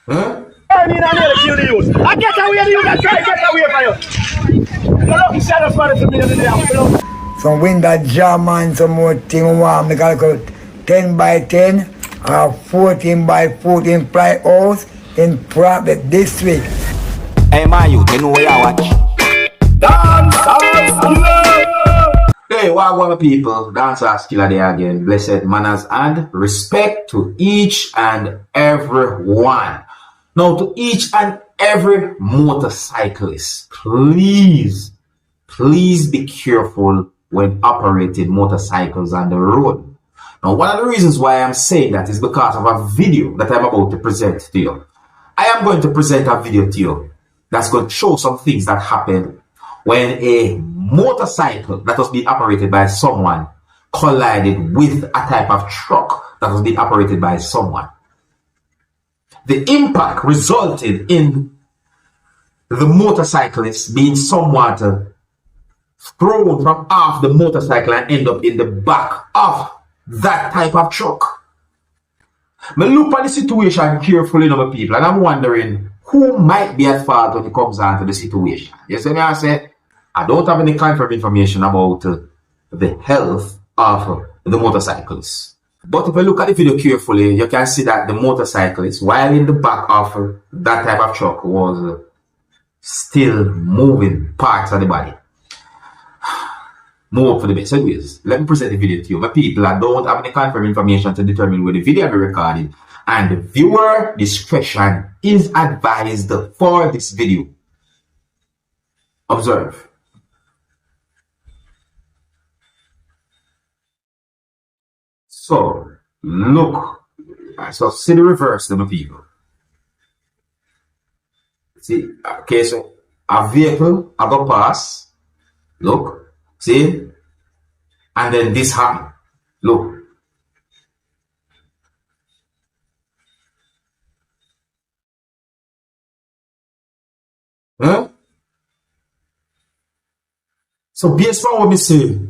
Huh? I mean, I need to kill the youth. I get away the youth and try to get away from you. The lucky shadow for the million in the Some win that jam and some more thing warm. They got 10 by 10 or 14 by 14 ply house in Private District. Hey, my youth, you know where I watch? Dancehall skilla. Hey, what people? Dancehall skilla there again. Blessed manners and respect to each and every one. Now, to each and every motorcyclist, please be careful when operating motorcycles on the road. Now, one of the reasons why I'm saying that is because of a video that I'm about to present to you. I am going to present a video to you that's going to show some things that happened when a motorcycle that was being operated by someone collided with a type of truck that was being operated by someone. The impact resulted in the motorcyclist being somewhat thrown from off the motorcycle and end up in the back of that type of truck. I look at the situation carefully, my people, and I'm wondering who might be at fault when it comes down to the situation. You see me? I say, I don't have any confirmed information about the health of the motorcyclists. But if you look at the video carefully, you can see that the motorcyclist, while in the back of that type of truck, was still moving parts of the body. More for the best. Anyways, let me present the video to you. My people, I don't have any confirmed information to determine where the video will be recorded, and viewer discretion is advised for this video. Observe. So, look. So, see the reverse, my people. See, okay, so a vehicle, I go past. Look, see? And then this happened. Look. Huh? So, based on what we see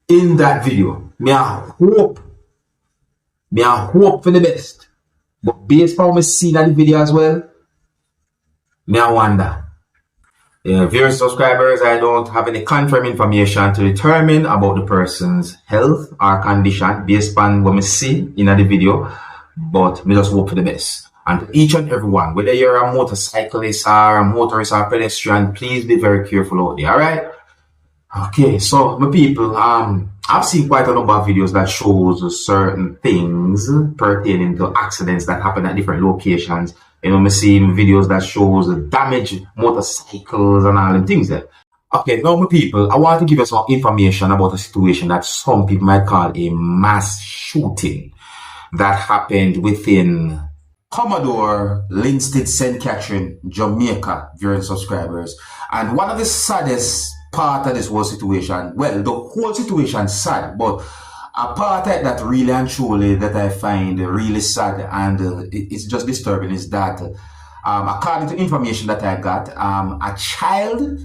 in that video, I hope for the best. But based on what we see in that video as well, I wonder. Viewers, subscribers, I don't have any confirmed information to determine about the person's health or condition based on what we see in the video, but we just hope for the best. And to each and every one, whether you're a motorcyclist or a motorist or a pedestrian, please be very careful out there, alright? Okay, so my people, I've seen quite a number of videos that shows certain things pertaining to accidents that happen at different locations. You know, I'm seeing videos that shows damaged motorcycles and all the things there. Okay, now my people, I want to give you some information about a situation that some people might call a mass shooting that happened within Commodore, Linstead, St. Catherine, Jamaica, viewers and subscribers. And one of the saddest part of this whole situation, well, the whole situation sad, but a part of that really and truly that I find really sad and it's just disturbing is that according to information that I got, a child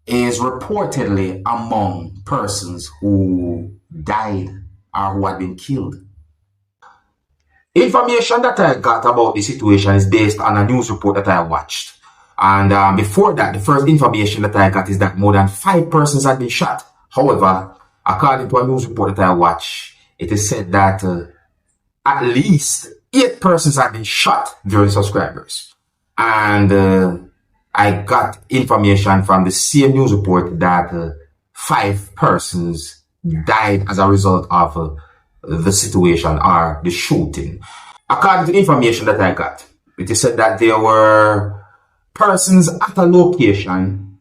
is reportedly among persons who died or who had been killed. Information that I got about the situation is based on a news report that I watched. And before that, the first information that I got is that more than 5 persons had been shot. However, according to a news report that I watched, it is said that at least 8 persons have been shot during subscribers. And I got information from the same news report that 5 persons died as a result of the situation or the shooting. According to the information that I got, it is said that there were persons at a location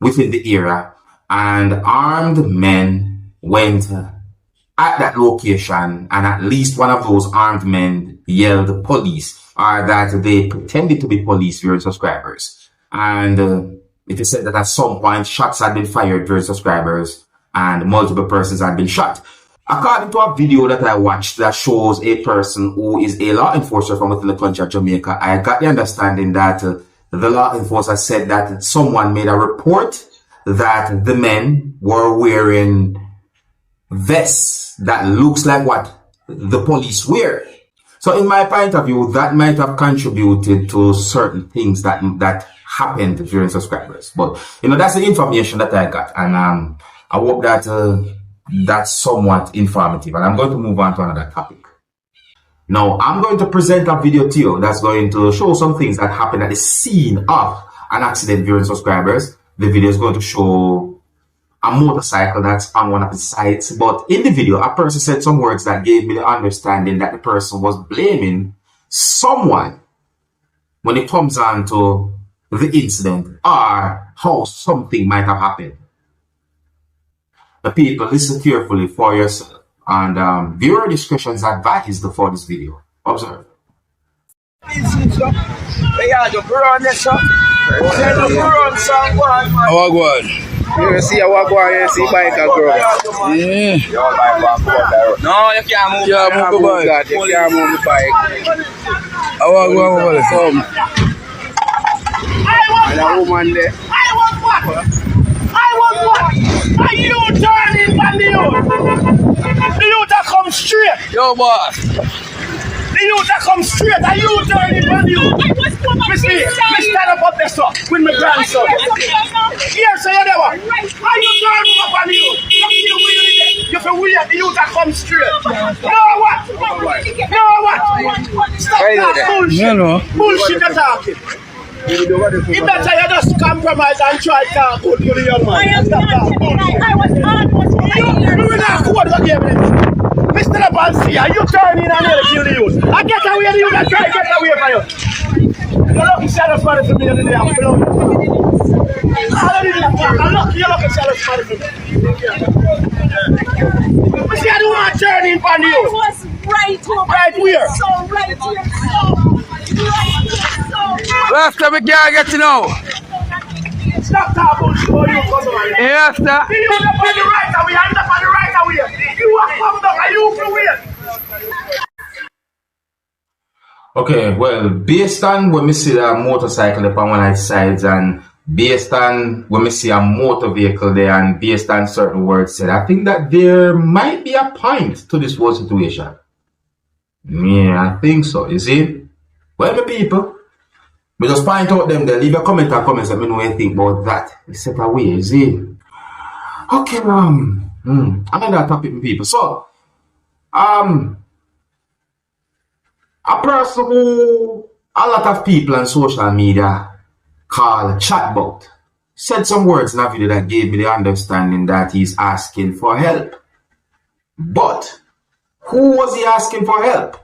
within the area and armed men went at that location, and at least one of those armed men yelled police, or that they pretended to be police during subscribers. And it is said that at some point shots had been fired during subscribers and multiple persons had been shot. According to a video that I watched that shows a person who is a law enforcer from within the country of Jamaica, I got the understanding that the law enforcer said that someone made a report that the men were wearing vests that looks like what the police wear. So in my point of view, that might have contributed to certain things that happened during subscribers. But that's the information that I got, and I hope that that's somewhat informative. And I'm going to move on to another topic. Now, I'm going to present a video to you that's going to show some things that happened at the scene of an accident during subscribers. The video is going to show a motorcycle that's on one of the sites. But in the video, a person said some words that gave me the understanding that the person was blaming someone when it comes on to the incident or how something might have happened. The people, listen carefully for yourself. And viewer discretion is advised for this video. Observe. How go on? You see a wagwan, you see bike a grow. Yeah. No, you can't move. You can't move the bike. You can't move the bike. How go on? And a woman there. I want what? Are you turning from the youth? The youth that come straight. Yo, boss. The youth that come straight. Are you turning from the youth? Me stand up there, sir, with my grandson. Here, so you never. Are you turning up on the youth? You feel weird. The youth that come straight. You know what? Stop that bullshit. Bullshit you're talking. You better you just compromise and try to talk good to the young man. I was almost You will not quote what you have. Mr. Abansia, you turn in and nearly kill the youth. I get away the youth and try to get away from you. You're lucky sheriff's money for me the other day. I'm lucky you're lucky sheriff's money for me. But see, I don't want to turn in from the youth. I was right over. Right where? So right here. Last time we can't get to know. Stop talking bullshit about you, cousin. Yes, sir. You up on the right away, I'm up on the right away. You are come down, and you for wait. Okay, well, based on when we see a motorcycle upon one of the sides, and based on when we see a motor vehicle there, and based on certain words said, I think that there might be a point to this whole situation. Yeah, I think so. You see? Well, the people, we just point out them there. Leave a comment or comments. Let me know what you think about that. It's set away. You see? Okay, another topic, people. So, a person who a lot of people on social media call Chatbout said some words in a video that gave me the understanding that he's asking for help. But who was he asking for help?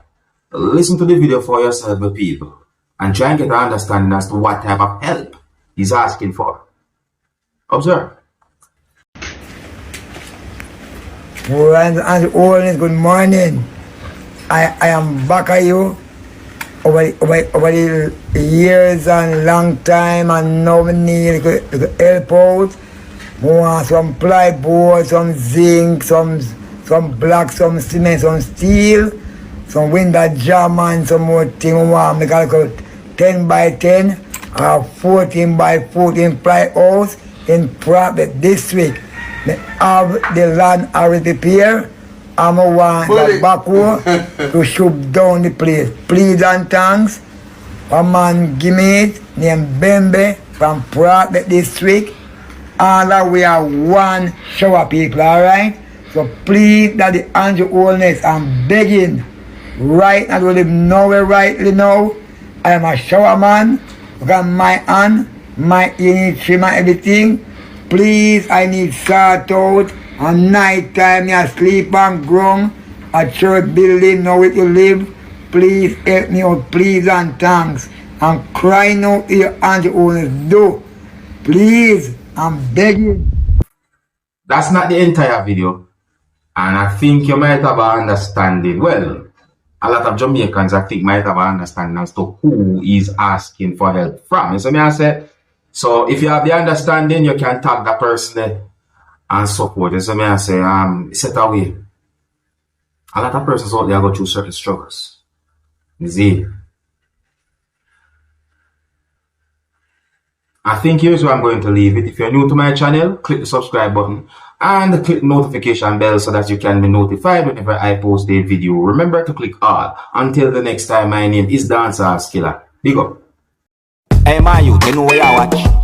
Listen to the video for yourself, people, and try and get an understanding as to what type of help he's asking for. Observe. And good morning. I am back at you over the years and long time, and now we need to help out. We want some plywood, some zinc, some black, some cement, some steel, some window jam, and some more thing. We want to make 10 by 10 or 14 by 14 ply house in private district. We have the land already prepared. I want the backhoe to shoot down the place. Please and thanks. A man give me it, named Bembe from Private District. All that we are one shower people, alright? So please, that the angel wholeness, I'm begging right now to live nowhere rightly now. I am a shower man. Because my hand, my ear trim and everything. Please, I need sort out. At night time, you sleep on ground. A church building, know where you live. Please help me out, please and thanks. I'm crying out your angel owners do. Please, I'm begging. That's not the entire video. And I think you might have an understanding. Well, a lot of Jamaicans, I think, might have an understanding as to who is asking for help from. You see me I say? So if you have the understanding, you can tag that person there and support. You see me I say, set away. A lot of persons out there go through certain struggles. You see? I think here's where I'm going to leave it. If you're new to my channel, click the subscribe button and click the notification bell so that you can be notified whenever I post a video. Remember to click all. Until the next time, my name is Dancehall Skilla. Big up. Hey, my youth, you know where you watch.